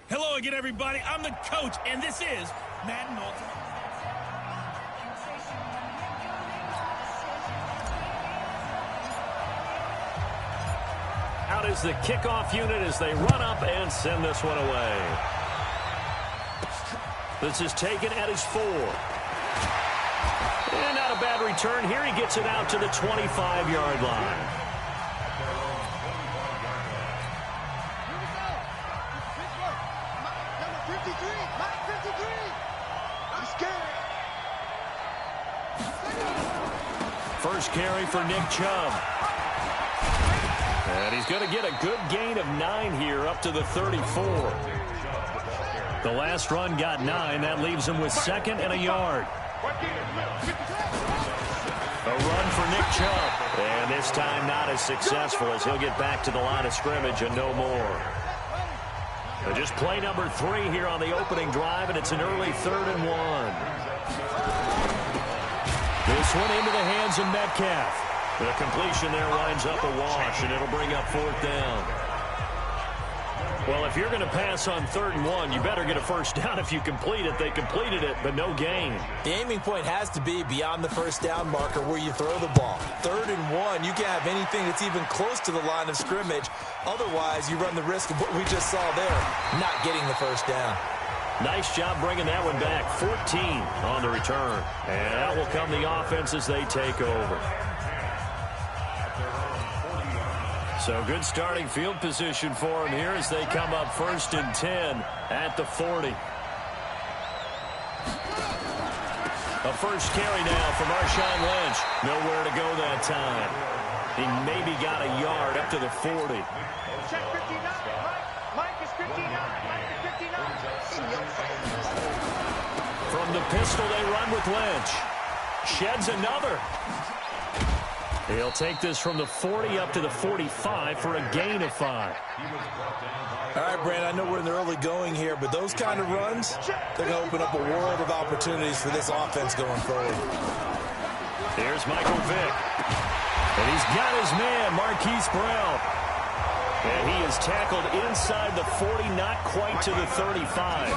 Hello again, everybody. I'm the coach, and this is Madden Ultimate. Out is the kickoff unit as they run up and send this one away. This is taken at his 4. And not a bad return. Here he gets it out to the 25-yard line. First carry for Nick Chubb. And he's going to get a good gain of 9 here up to the 34. The last run got 9. That leaves him with 2nd and a yard. A run for Nick Chubb. And this time not as successful as he'll get back to the line of scrimmage and no more. So just play number 3 here on the opening drive, and it's an early 3rd and 1. This one into the hands of Metcalf. The completion there winds up a wash, and it'll bring up 4th down. Well, if you're going to pass on 3rd and 1, you better get a first down if you complete it. They completed it, but no gain. The aiming point has to be beyond the first down marker where you throw the ball. 3rd and 1, you can't have anything that's even close to the line of scrimmage. Otherwise, you run the risk of what we just saw there, not getting the first down. Nice job bringing that one back. 14 on the return. And that will come the offense as they take over. So good starting field position for him here as they come up 1st and 10 at the 40. A first carry now from Marshawn Lynch. Nowhere to go that time. He maybe got a yard up to the 40. Check 59. Mike is 59. Mike is 59. From the pistol, they run with Lynch. Sheds another. He'll take this from the 40 up to the 45 for a gain of 5. All right, Brand, I know we're in the early going here, but those kind of runs, they're going to open up a world of opportunities for this offense going forward. Here's Michael Vick. And he's got his man, Marquise Brown. And he is tackled inside the 40, not quite to the 35.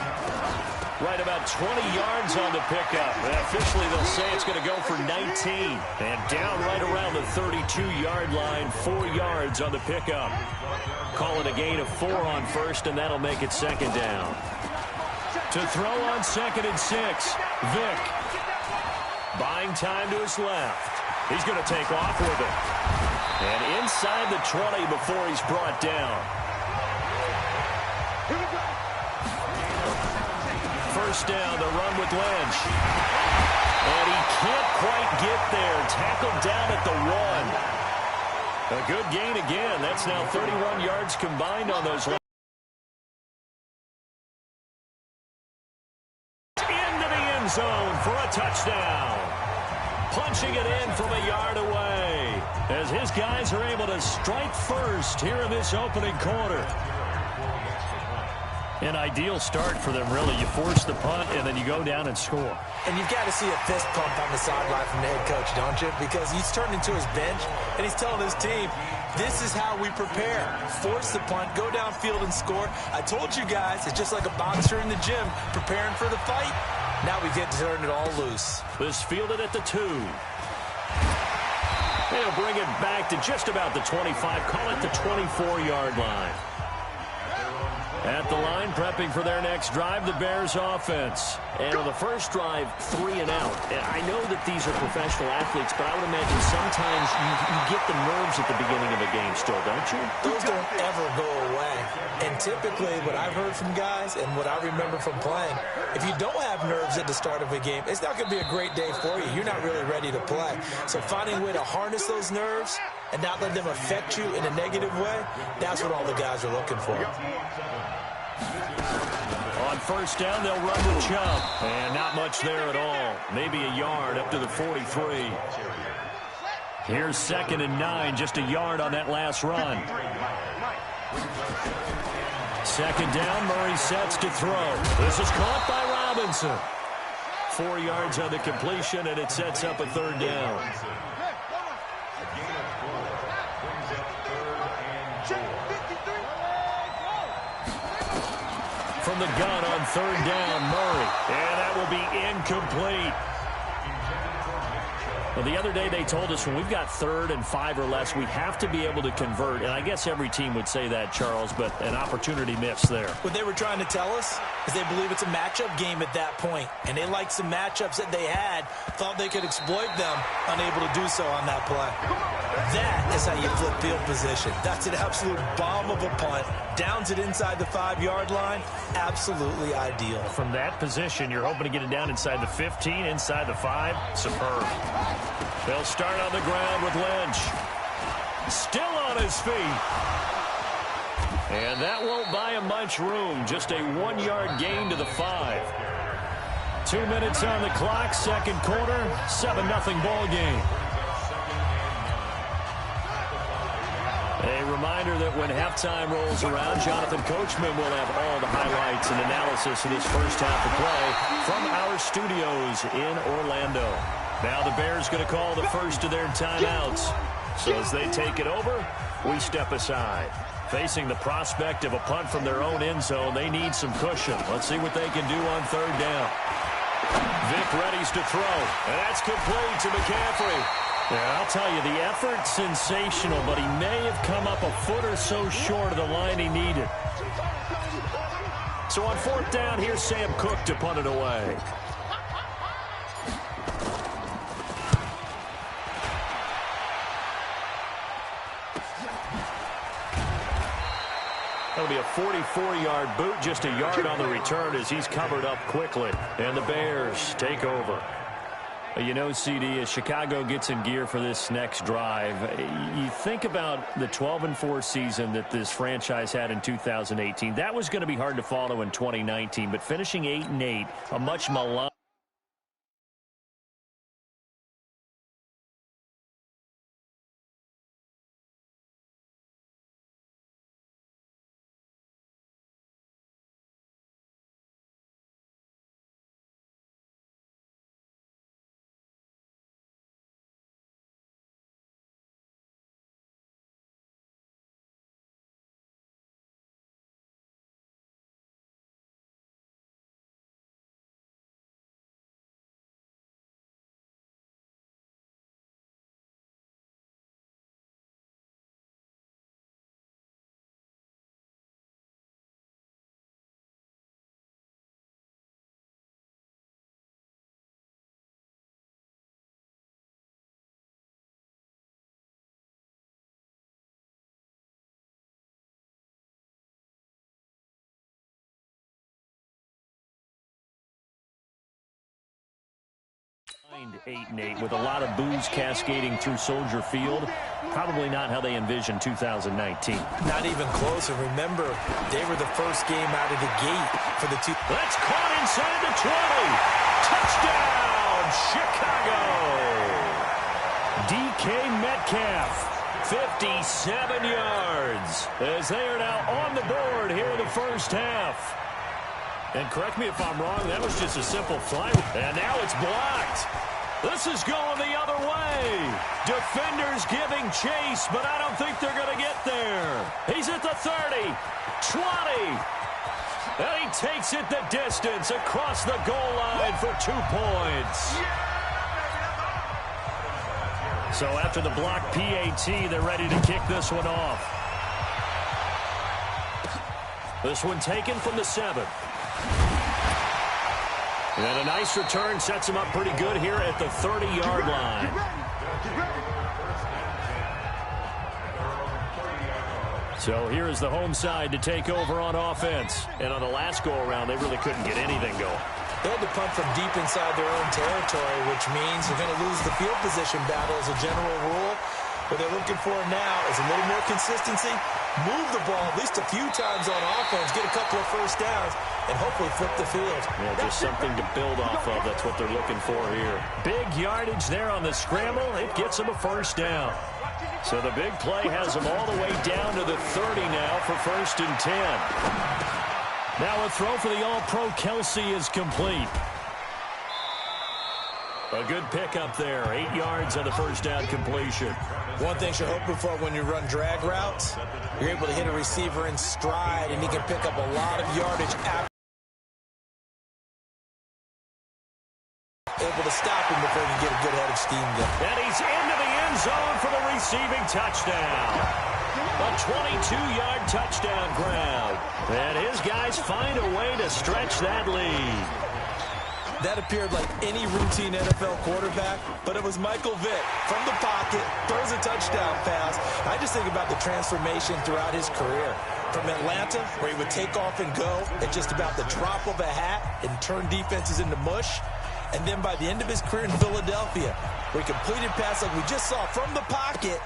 Right about 20 yards on the pickup. And officially, they'll say it's going to go for 19. And down right around the 32-yard line, 4 yards on the pickup. Call it a gain of 4 on 1st, and that'll make it 2nd down. To throw on 2nd and 6, Vick. Buying time to his left. He's going to take off with it. And inside the 20 before he's brought down. First down, the run with Lynch. And he can't quite get there. Tackled down at the 1. A good gain again. That's now 31 yards combined on those. Into the end zone for a touchdown. Punching it in from a yard away. As his guys are able to strike first here in this opening quarter. An ideal start for them, really. You force the punt, and then you go down and score. And you've got to see a fist pump on the sideline from the head coach, don't you? Because he's turned into his bench, and he's telling his team, this is how we prepare. Force the punt, go downfield and score. I told you guys, it's just like a boxer in the gym preparing for the fight. Now we get to turn it all loose. This fielded at the 2. They'll bring it back to just about the 25. Call it the 24-yard line. At the line, prepping for their next drive, the Bears offense. And on the first drive, 3 and out. And I know that these are professional athletes, but I would imagine sometimes you get the nerves at the beginning of a game still, don't you? Those don't ever go away. And typically, what I've heard from guys and what I remember from playing, if you don't have nerves at the start of a game, it's not going to be a great day for you. You're not really ready to play. So finding a way to harness those nerves and not let them affect you in a negative way, that's what all the guys are looking for. On first down, they'll run with Chubb. And not much there at all. Maybe a yard up to the 43. Here's 2nd and 9, just a yard on that last run. 2nd down, Murray sets to throw. This is caught by Robinson. 4 yards on the completion, and it sets up a 3rd down. the gun on third down, Murray. And that will be incomplete. Well, the other day they told us when we've got 3rd and 5 or less, we have to be able to convert. And I guess every team would say that, Charles, but an opportunity missed there. What they were trying to tell us is they believe it's a matchup game at that point. And they liked some matchups that they had, thought they could exploit them, unable to do so on that play. That is how you flip field position. That's an absolute bomb of a punt. Downs it inside the 5-yard line. Absolutely ideal. From that position, you're hoping to get it down inside the 15, inside the 5. Superb. They'll start on the ground with Lynch. Still on his feet. And that won't buy him much room. Just a 1-yard gain to the 5. 2 minutes on the clock, second quarter, 7-0 ball game. A reminder that when halftime rolls around, Jonathan Coachman will have all the highlights and analysis of this first half of play from our studios in Orlando. Now the Bears going to call the first of their timeouts. So as they take it over, we step aside. Facing the prospect of a punt from their own end zone, they need some cushion. Let's see what they can do on third down. Vic readies to throw, and that's complete to McCaffrey. Yeah, I'll tell you, the effort's sensational, but he may have come up a foot or so short of the line he needed. So on fourth down, here's Sam Cook to punt it away. That'll be a 44-yard boot, just a yard on the return as he's covered up quickly. And the Bears take over. You know, CD, as Chicago gets in gear for this next drive, you think about the 12-4 season that this franchise had in 2018. That was going to be hard to follow in 2019, but finishing 8-8, a much maligned. behind 8-8 with a lot of boos cascading through Soldier Field. Probably not how they envisioned 2019. Not even close. And remember, they were the first game out of the gate for the two. That's caught inside the 20. Touchdown, Chicago. DK Metcalf. 57 yards as they are now on the board here in the first half. And correct me if I'm wrong, that was just a simple fly. And now it's blocked. This is going the other way. Defenders giving chase, but I don't think they're going to get there. He's at the 30, 20. And he takes it the distance across the goal line for 2 points. So after the block PAT, they're ready to kick this one off. This one taken from the 7. And a nice return sets him up pretty good here at the 30-yard line. So here is the home side to take over on offense. And on the last go-around, they really couldn't get anything going. They had to punt from deep inside their own territory, which means they're going to lose the field position battle as a general rule. What they're looking for now is a little more consistency, move the ball at least a few times on offense, get a couple of first downs, and hopefully flip the field. Yeah, just something to build off of. That's what they're looking for here. Big yardage there on the scramble. It gets them a first down. So the big play has them all the way down to the 30 now for 1st and 10. Now a throw for the All-Pro Kelsey is complete. A good pickup there. 8 yards on the first down completion. One thing you're hoping for when you run drag routes, you're able to hit a receiver in stride, and he can pick up a lot of yardage after. able to stop him before he can get a good head of steam going. And he's into the end zone for the receiving touchdown. A 22-yard touchdown grab. And his guys find a way to stretch that lead. That appeared like any routine NFL quarterback, but it was Michael Vick from the pocket, throws a touchdown pass. I just think about the transformation throughout his career. From Atlanta, where he would take off and go at just about the drop of a hat and turn defenses into mush. And then by the end of his career in Philadelphia, where he completed passes like we just saw from the pocket,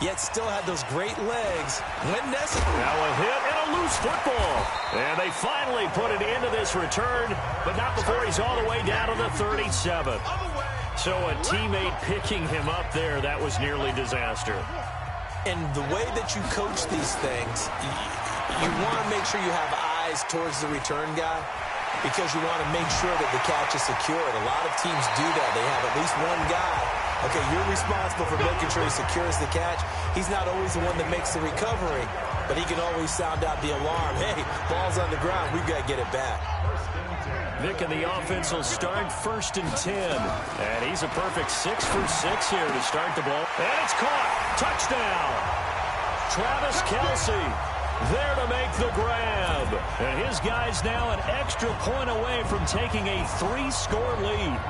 yet still had those great legs when necessary. Now a hit and a loose football. And they finally put it into this return, but not before he's all the way down to the 37. So a teammate picking him up there, that was nearly disaster. And the way that you coach these things, you want to make sure you have eyes towards the return guy, because you want to make sure that the catch is secured. A lot of teams do that. They have at least one guy. Okay, you're responsible for making sure he secures the catch. He's not always the one that makes the recovery, but he can always sound out the alarm. Hey, ball's on the ground. We've got to get it back. Vick and the offense will start 1st and 10. And he's a perfect 6 for 6 here to start the ball. And it's caught. Touchdown. Travis Kelce there to make the grab. And his guys now an extra point away from taking a 3-score lead.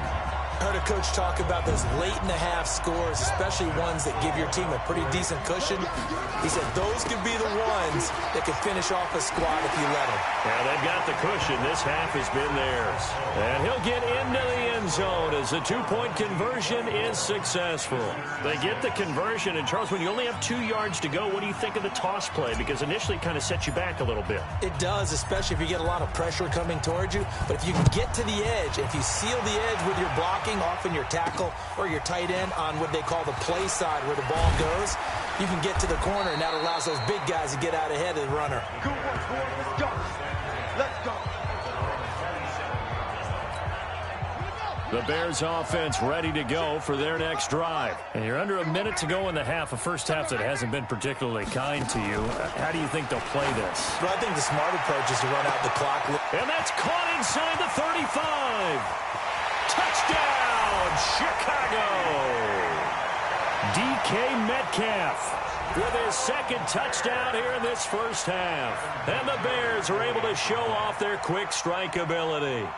I heard a coach talk about those late-in-the-half scores, especially ones that give your team a pretty decent cushion. He said those could be the ones that could finish off a squad if you let them. Yeah, they've got the cushion. This half has been theirs. And he'll get into the end zone as the 2-point conversion is successful. They get the conversion, and Charles, when you only have 2 yards to go, what do you think of the toss play? Because initially it kind of sets you back a little bit. It does, especially if you get a lot of pressure coming towards you. But if you can get to the edge, if you seal the edge with your blocking, often your tackle or your tight end on what they call the play side where the ball goes, you can get to the corner, and that allows those big guys to get out ahead of the runner. Good work, boy. Let's go. Let's go. The Bears offense ready to go for their next drive. And you're under a minute to go in the half, a first half that hasn't been particularly kind to you. How do you think they'll play this? Well, I think the smart approach is to run out the clock. And that's caught inside the 35. Touchdown, Chicago! DK Metcalf with his second touchdown here in this first half. And the Bears are able to show off their quick strike ability.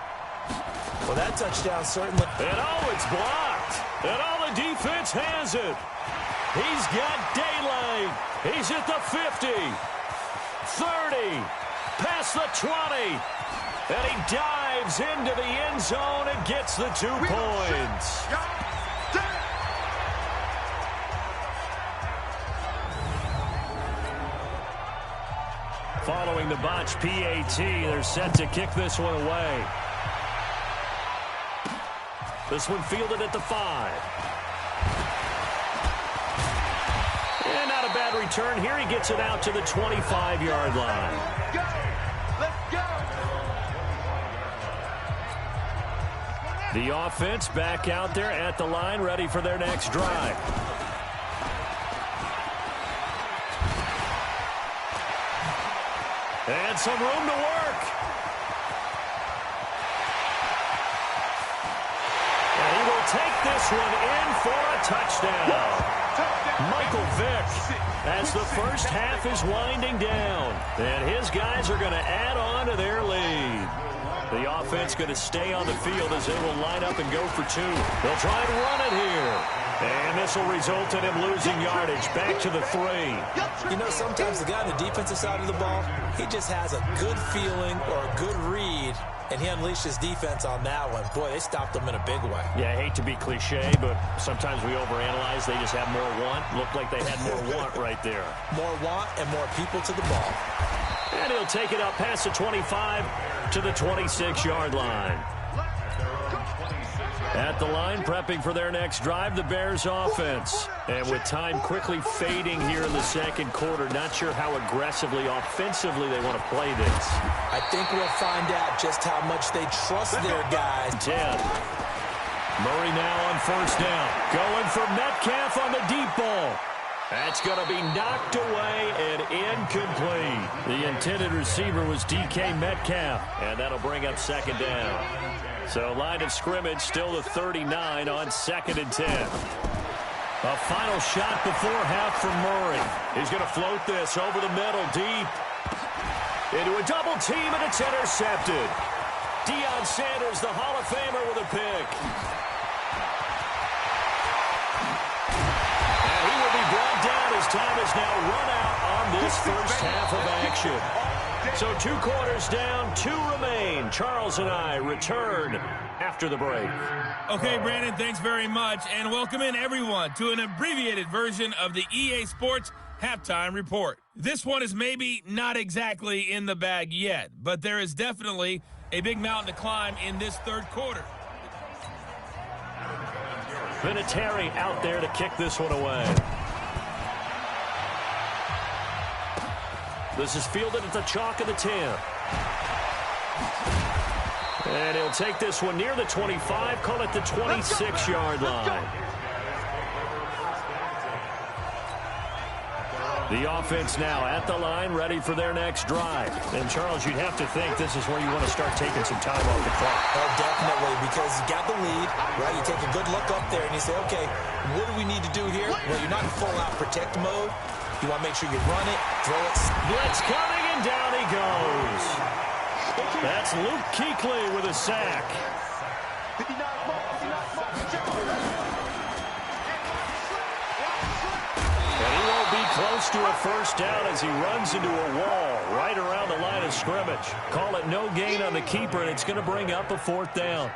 Well, that touchdown certainly. And oh, it's blocked. And all the defense has it. He's got daylight. He's at the 50, 30, past the 20. And he dives into the end zone and gets the 2 points. Following the botch PAT, they're set to kick this one away. This one fielded at the 5. And not a bad return. Here he gets it out to the 25-yard line. Let's go. The offense back out there at the line, ready for their next drive. And some room to work. And he will take this one in for a touchdown. Michael Vick, as the first half is winding down. And his guys are going to add on to their lead. The offense going to stay on the field as they will line up and go for 2. They'll try and run it here. And this will result in him losing yardage back to the 3. You know, sometimes the guy on the defensive side of the ball, he just has a good feeling or a good read, and he unleashed his defense on that one. Boy, they stopped him in a big way. Yeah, I hate to be cliche, but sometimes we overanalyze. They just have more want. Looked like they had more want right there. More want and more people to the ball. And he'll take it up past the 25 to the 26-yard line. At the line, prepping for their next drive, the Bears offense. And with time quickly fading here in the second quarter, not sure how aggressively, offensively they want to play this. I think we'll find out just how much they trust their guys. 10. Murray now on first down. Going for Metcalf on the deep ball. That's going to be knocked away and incomplete. The intended receiver was DK Metcalf, and that'll bring up second down. So line of scrimmage still the 39 on 2nd and 10. A final shot before half from Murray. He's going to float this over the middle deep. Into a double team, and it's intercepted. Deion Sanders, the Hall of Famer, with a pick. And he will be brought down as time is now run out on this first half of action. So 2 quarters down, 2 remain. Charles and I return after the break. Okay, Brandon, thanks very much. And welcome in, everyone, to an abbreviated version of the EA Sports Halftime Report. This one is maybe not exactly in the bag yet, but there is definitely a big mountain to climb in this third quarter. Vinatieri out there to kick this one away. This is fielded at the chalk of the 10. And he'll take this one near the 25, call it the 26-yard line. The offense now at the line, ready for their next drive. And, Charles, you'd have to think this is where you want to start taking some time off the clock. Oh, definitely, because you got the lead, right? You take a good look up there and you say, okay, what do we need to do here? Well, you're not in full-out protect mode. You want to make sure you run it, throw it. Blitz coming, and down he goes. That's Luke Kuechly with a sack. Close to a first down as he runs into a wall right around the line of scrimmage. Call it no gain on the keeper, and it's going to bring up a 4th down.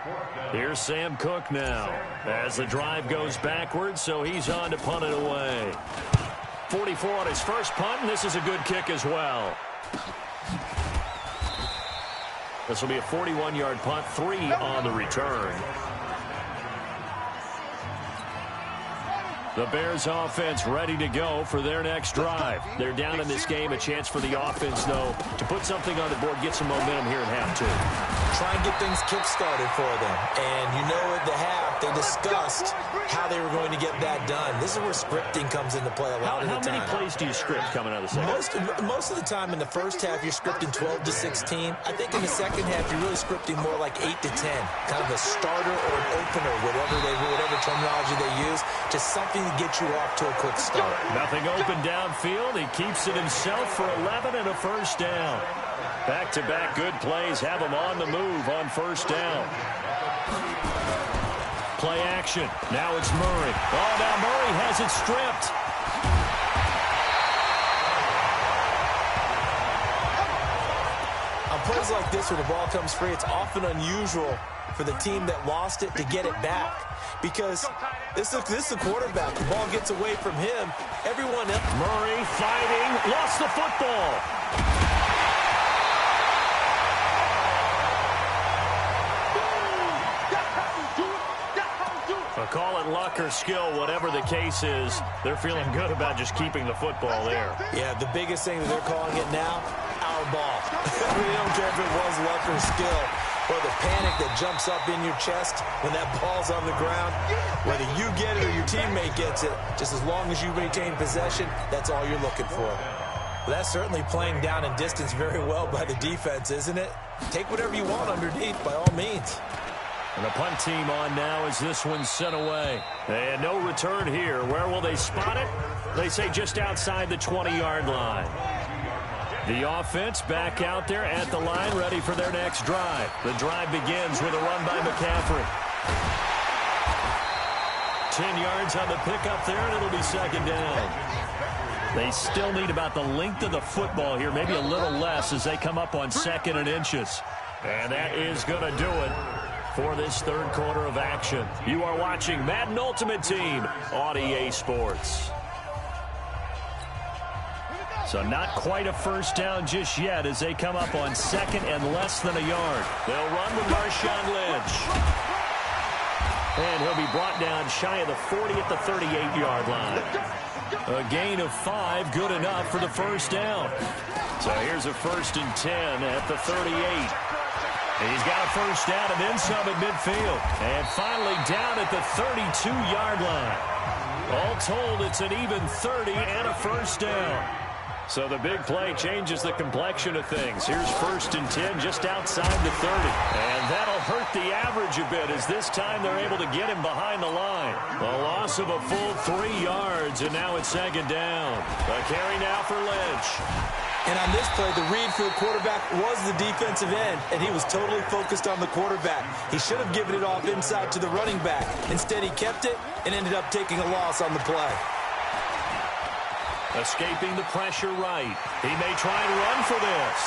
Here's Sam Cook now as the drive goes backwards, so he's on to punt it away. 44 on his first punt, and this is a good kick as well. This will be a 41-yard punt, 3 on the return. The Bears offense ready to go for their next drive. They're down in this game. A chance for the offense, though, to put something on the board, get some momentum here in half 2. Try and get things kick-started for them. And you know at the half, they discussed how they were going to get that done. This is where scripting comes into play a lot of the time. How many plays do you script coming out of the second? Most of the time in the first half, you're scripting 12 to 16. I think in the second half, you're really scripting more like 8 to 10. Kind of a starter or an opener, whatever terminology they use, just something to get you off to a quick start. Nothing open downfield. He keeps it himself for 11 and a first down. Back-to-back good plays have him on the move on first down. Play action. Now it's Murray. Oh, now Murray has it stripped. On plays like this where the ball comes free, it's often unusual for the team that lost it to get it back. Because this is the quarterback. The ball gets away from him. Everyone else. Murray fighting. Lost the football. Call it luck or skill, whatever the case is. They're feeling good about just keeping the football there. Yeah, the biggest thing that they're calling it now, our ball. We don't care if it was luck or skill, or the panic that jumps up in your chest when that ball's on the ground. Whether you get it or your teammate gets it, just as long as you retain possession, that's all you're looking for. Well, that's certainly playing down and distance very well by the defense, isn't it? Take whatever you want underneath, by all means. And the punt team on now as this one's sent away. And no return here. Where will they spot it? They say just outside the 20-yard line. The offense back out there at the line, ready for their next drive. The drive begins with a run by McCaffrey. 10 yards on the pickup there, and it'll be second down. They still need about the length of the football here, maybe a little less as they come up on 2nd and inches. And that is going to do it for this third quarter of action. You are watching Madden Ultimate Team on EA Sports. So not quite a first down just yet as they come up on 2nd and less than a yard. They'll run with Marshawn Lynch. And he'll be brought down shy of the 40 at the 38-yard line. A gain of 5, good enough for the first down. So here's a 1st and 10 at the 38. He's got a first down and then some at midfield. And finally down at the 32-yard line. All told, it's an even 30 and a first down. So the big play changes the complexion of things. Here's 1st and 10 just outside the 30. And that'll hurt the average a bit as this time they're able to get him behind the line. A loss of a full 3 yards, and now it's 2nd down. A carry now for Lynch. And on this play, the read for the quarterback was the defensive end, and he was totally focused on the quarterback. He should have given it off inside to the running back. Instead, he kept it and ended up taking a loss on the play. Escaping the pressure right. He may try and run for this.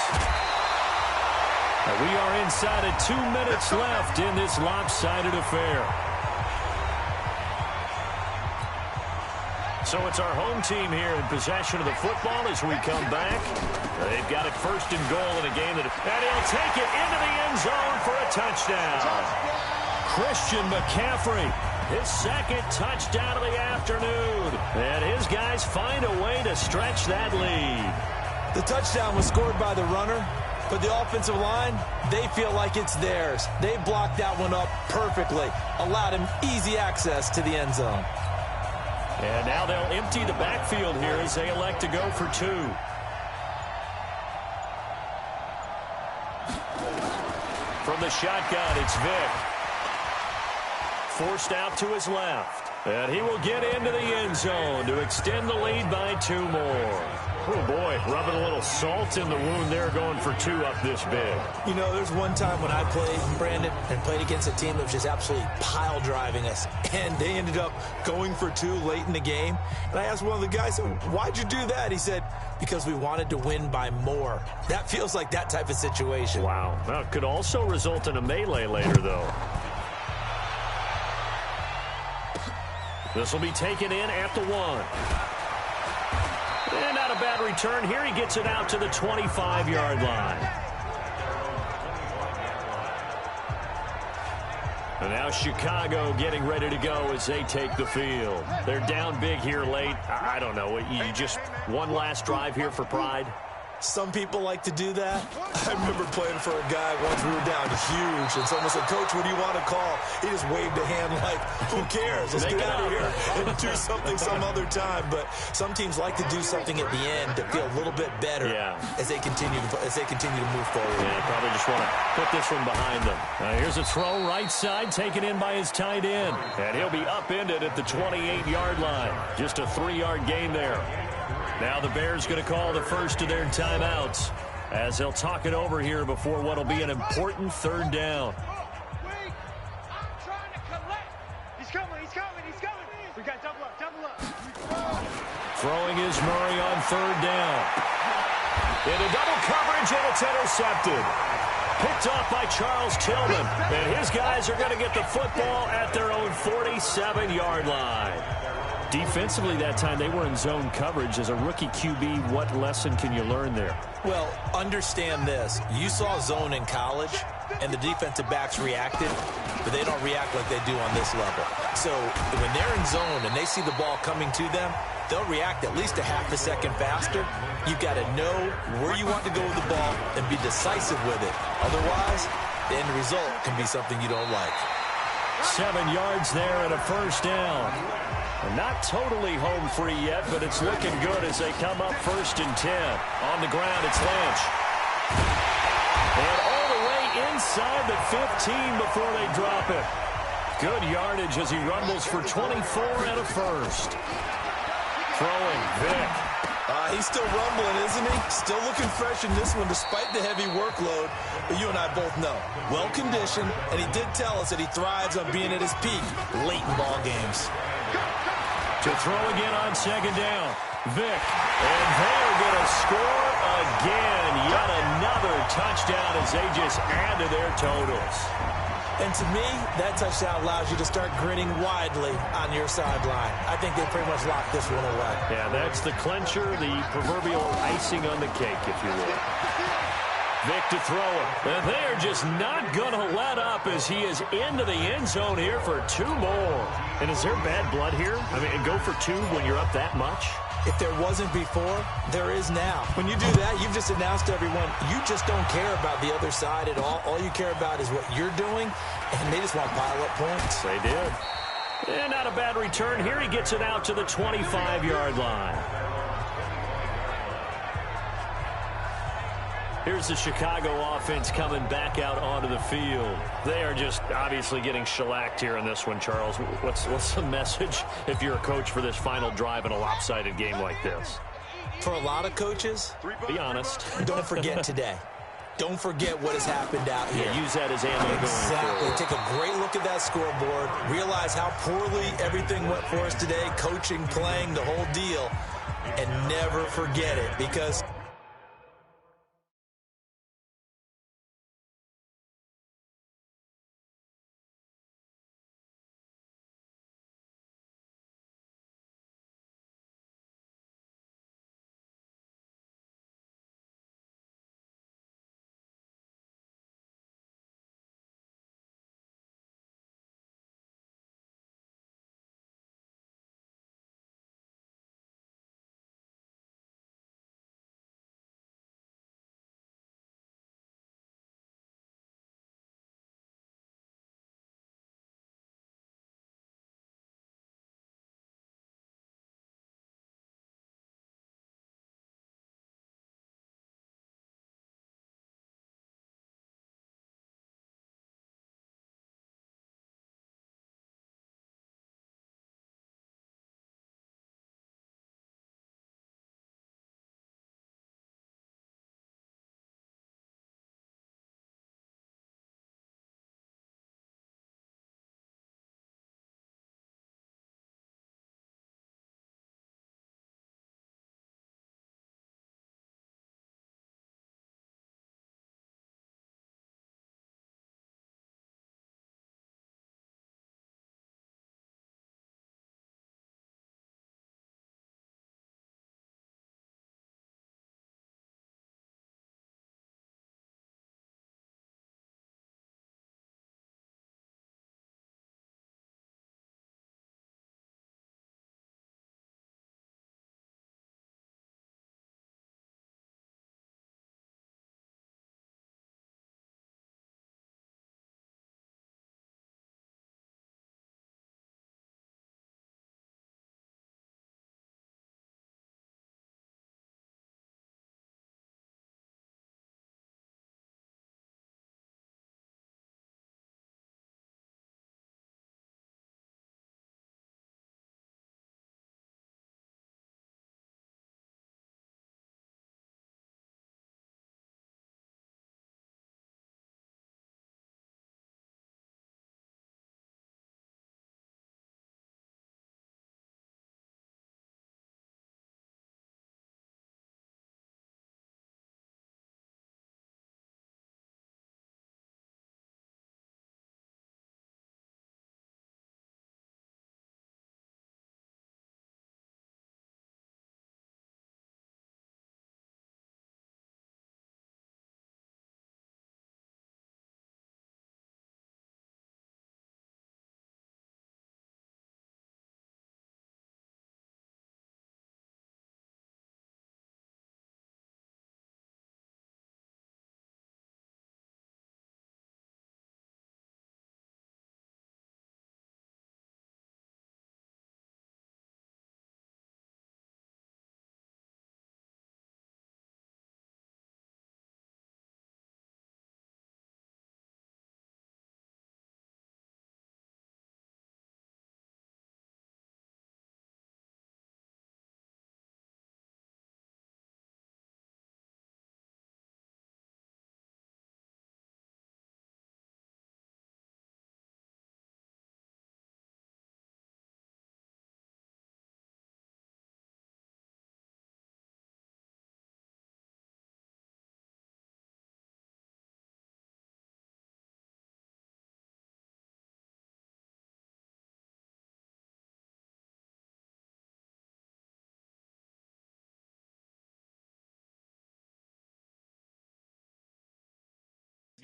And we are inside of 2 minutes left in this lopsided affair. So it's our home team here in possession of the football as we come back. They've got it 1st and goal in a game and he'll take it into the end zone for a touchdown. Christian McCaffrey, his 2nd touchdown of the afternoon. And his guys find a way to stretch that lead. The touchdown was scored by the runner, but the offensive line, they feel like it's theirs. They blocked that one up perfectly, allowed him easy access to the end zone. And now they'll empty the backfield here as they elect to go for 2. From the shotgun, it's Vick. Forced out to his left. And he will get into the end zone to extend the lead by 2 more. Oh, boy, rubbing a little salt in the wound there, going for 2 up this big. You know, there's one time when I played, Brandon, and played against a team that was just absolutely pile driving us, and they ended up going for 2 late in the game. And I asked one of the guys, why'd you do that? He said, because we wanted to win by more. That feels like that type of situation. Wow. Well, it could also result in a melee later, though. This will be taken in at the 1. And not a bad return here. He gets it out to the 25-yard line. And now Chicago getting ready to go as they take the field. They're down big here late. I don't know. You just one last drive here for pride? Some people like to do that. I remember playing for a guy once we were down huge, and someone said, Coach, what do you want to call? He just waved a hand like, who cares? Let's get out of here and do something some other time. But some teams like to do something at the end to feel a little bit better as they continue to move forward. Yeah, probably just want to put this one behind them. Here's a throw right side, taken in by his tight end. And he'll be upended at the 28-yard line. Just a 3-yard gain there. Now the Bears going to call the first of their timeouts as they'll talk it over here before what will be an important 3rd down. Wait, I'm trying to collect. He's coming. We got double up. Throwing is Murray on 3rd down. Into double coverage, and it's intercepted. Picked off by Charles Tillman. And his guys are going to get the football at their own 47-yard line. Defensively that time, they were in zone coverage. As a rookie QB, what lesson can you learn there? Well, understand this. You saw zone in college, and the defensive backs reacted, but they don't react like they do on this level. So when they're in zone and they see the ball coming to them, they'll react at least a half a second faster. You've got to know where you want to go with the ball and be decisive with it. Otherwise, the end result can be something you don't like. 7 yards there and a first down. Not totally home free yet, but it's looking good as they come up 1st and 10. On the ground, it's Lynch. And all the way inside the 15 before they drop it. Good yardage as he rumbles for 24 and a first. Throwing, Vick. He's still rumbling, isn't he? Still looking fresh in this one despite the heavy workload. But you and I both know, well-conditioned, and he did tell us that he thrives on being at his peak late in ball games. To throw again on 2nd down. Vick. And they're going to score again. Yet another touchdown as they just add to their totals. And to me, that touchdown allows you to start grinning widely on your sideline. I think they pretty much locked this one away. Yeah, that's the clincher, the proverbial icing on the cake, if you will. Vick to throw it. And they're just not going to let up as he is into the end zone here for 2 more. And is there bad blood here? I mean, go for 2 when you're up that much? If there wasn't before, there is now. When you do that, you've just announced to everyone, you just don't care about the other side at all. All you care about is what you're doing, and they just want pile-up points. They did. And not a bad return here. He gets it out to the 25-yard line. Here's the Chicago offense coming back out onto the field. They are just obviously getting shellacked here in this one, Charles. What's the message if you're a coach for this final drive in a lopsided game like this? For a lot of coaches, be honest. Don't forget today. Don't forget what has happened out here. Yeah, use that as ammo going forward. Take a great look at that scoreboard. Realize how poorly everything went for us today. Coaching, playing, the whole deal. And never forget it, because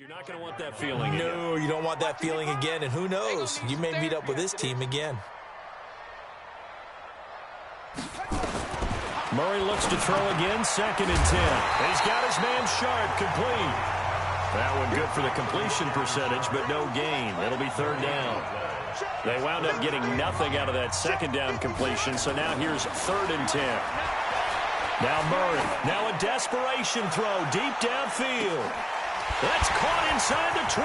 you're not going to want that feeling again. No, you don't want that feeling again, and who knows? You may meet up with this team again. Murray looks to throw again, 2nd and 10. He's got his man Sharp, complete. That one good for the completion percentage, but no gain. It'll be 3rd down. They wound up getting nothing out of that second down completion, so now here's 3rd and 10. Now Murray. Now a desperation throw deep downfield. That's caught inside the 20.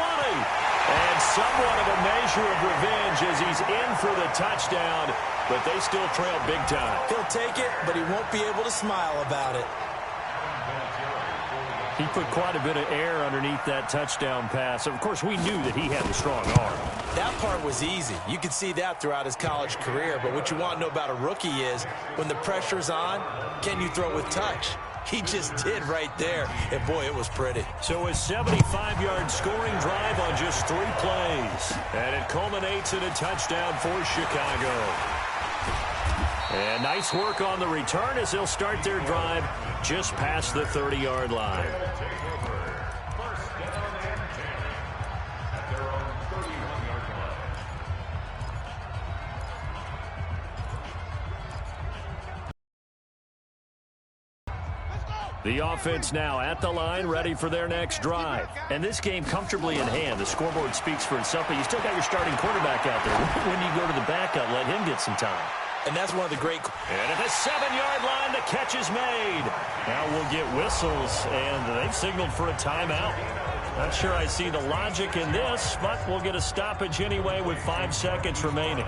And somewhat of a measure of revenge as he's in for the touchdown, but they still trail big time. He'll take it, but he won't be able to smile about it. He put quite a bit of air underneath that touchdown pass. Of course, we knew that he had the strong arm. That part was easy. You could see that throughout his college career. But what you want to know about a rookie is when the pressure's on, can you throw with touch? He just did right there. And, boy, it was pretty. So a 75-yard scoring drive on just 3 plays. And it culminates in a touchdown for Chicago. And nice work on the return as they'll start their drive just past the 30-yard line. The offense now at the line, ready for their next drive. And this game comfortably in hand. The scoreboard speaks for itself, but you still got your starting quarterback out there. When you go to the backup, let him get some time. And that's one of the great... And at the 7-yard line, the catch is made. Now we'll get whistles, and they've signaled for a timeout. Not sure I see the logic in this, but we'll get a stoppage anyway with 5 seconds remaining.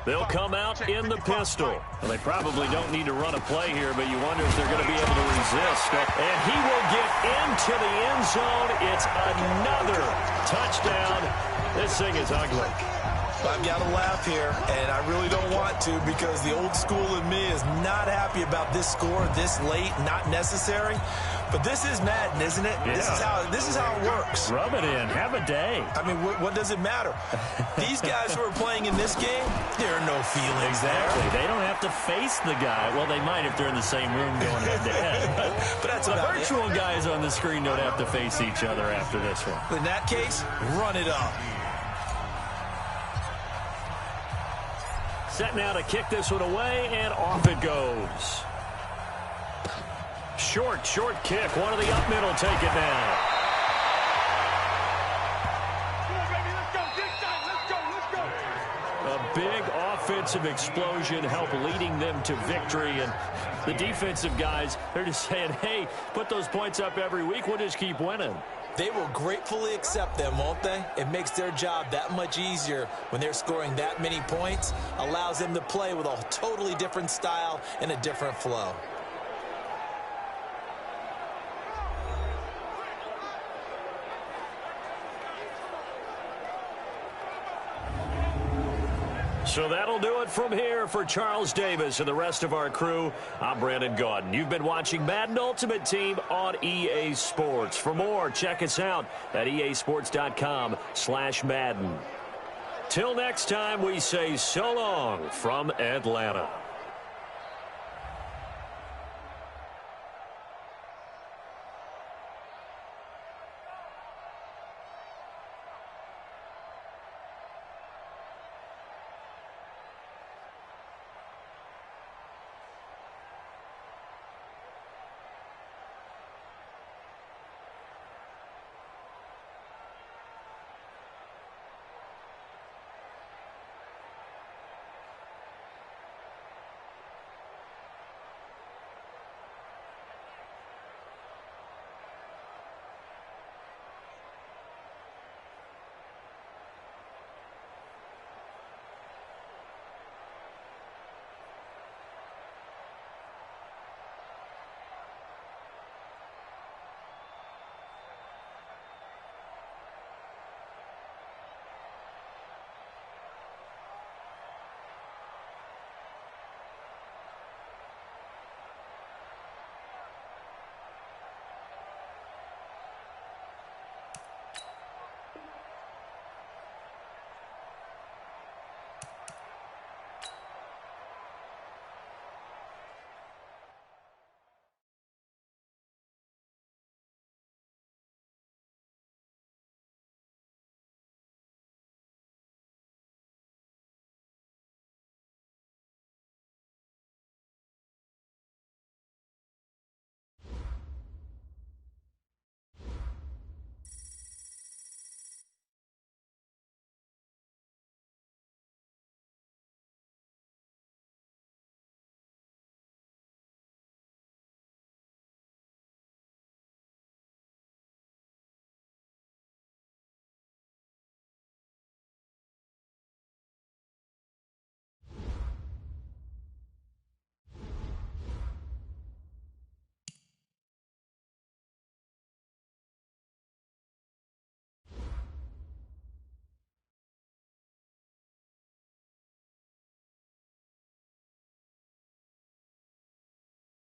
They'll come out in the pistol. Well, they probably don't need to run a play here, but you wonder if they're going to be able to resist. And he will get into the end zone. It's another touchdown. This thing is ugly. I've got to laugh here, and I really don't want to because the old school in me is not happy about this score this late, not necessary. But this is Madden, isn't it? Yeah. This is how it works. Rub it in. Have a day. I mean, what does it matter? These guys who are playing in this game, there are no feelings Exactly. there. They don't have to face the guy. Well, they might if they're in the same room going head-to-head. But that's the about virtual guys on the screen don't have to face each other after this one. In that case, run it up. Set now to kick this one away, and off it goes. Short kick. One of the up middle take it now. Come on, baby, let's go. This side, let's go. A big offensive explosion help leading them to victory, and the defensive guys, they're just saying, hey, put those points up every week. We'll just keep winning. They will gratefully accept them, won't they? It makes their job that much easier when they're scoring that many points. Allows them to play with a totally different style and a different flow. So that'll do it from here for Charles Davis and the rest of our crew. I'm Brandon Gaudin. You've been watching Madden Ultimate Team on EA Sports. For more, check us out at easports.com/Madden. Till next time, we say so long from Atlanta.